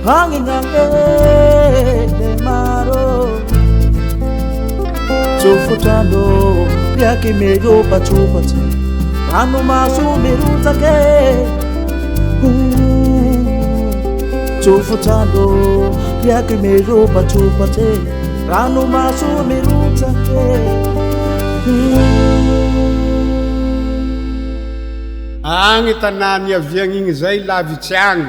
Hanging on the maro Chufutando Yaki meyo pachupati Rano masu miruta ke Chufutando Yaki meyo pachupati Rano masu miruta ke Ang itanani avianging zay lavichang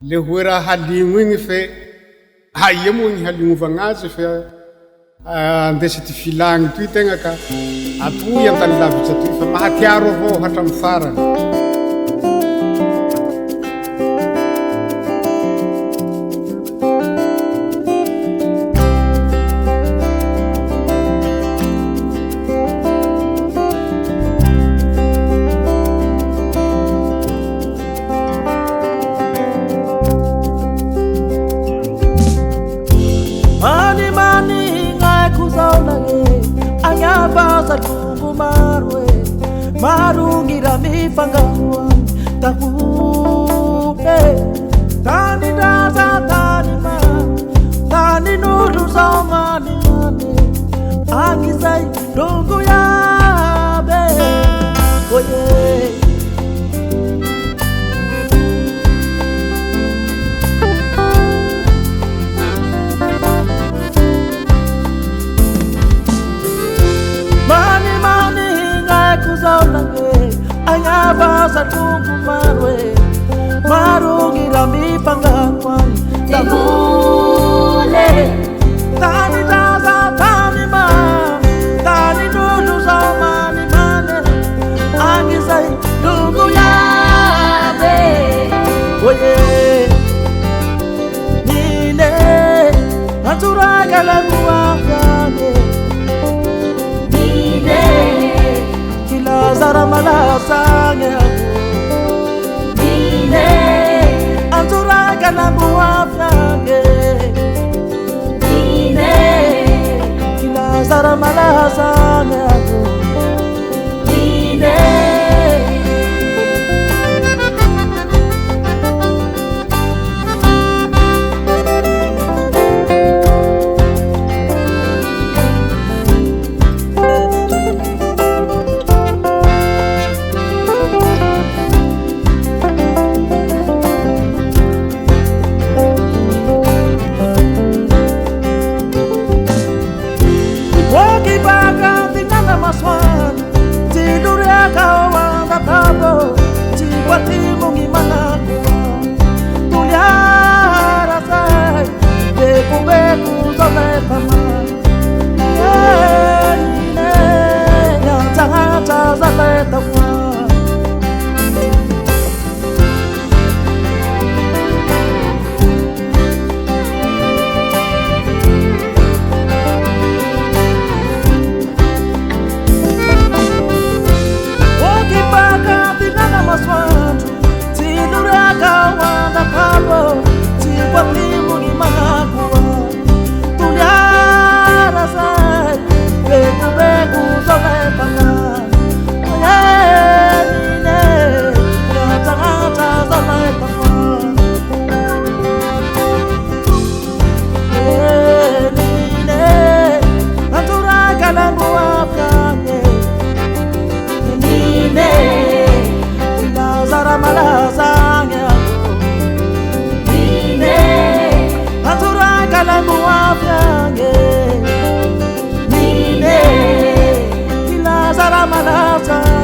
le huera halinguing fe hayemuing halinguvangazi fe andesiti filang tu tenga ka apu yang tan lavicha tu fe mahatiaro ho hatam fara Marungira mi fangawa takude tani daza tani ma tani nuru zamani mane angisai dongo ya be oye Ayabasa tungu marwe Marungira mi pangakwan Tabule Tani daza tani ma Tani nulu zamani mane Angisai dungu yabe Oye Nine Naturaga lagu afyane Nine Zara Marosaragna Nine Anturaga na muafyange Nine Zara Marosaragna Nine Marosaragna Nine Anturaga na muafyange Nine Zara Marosaragna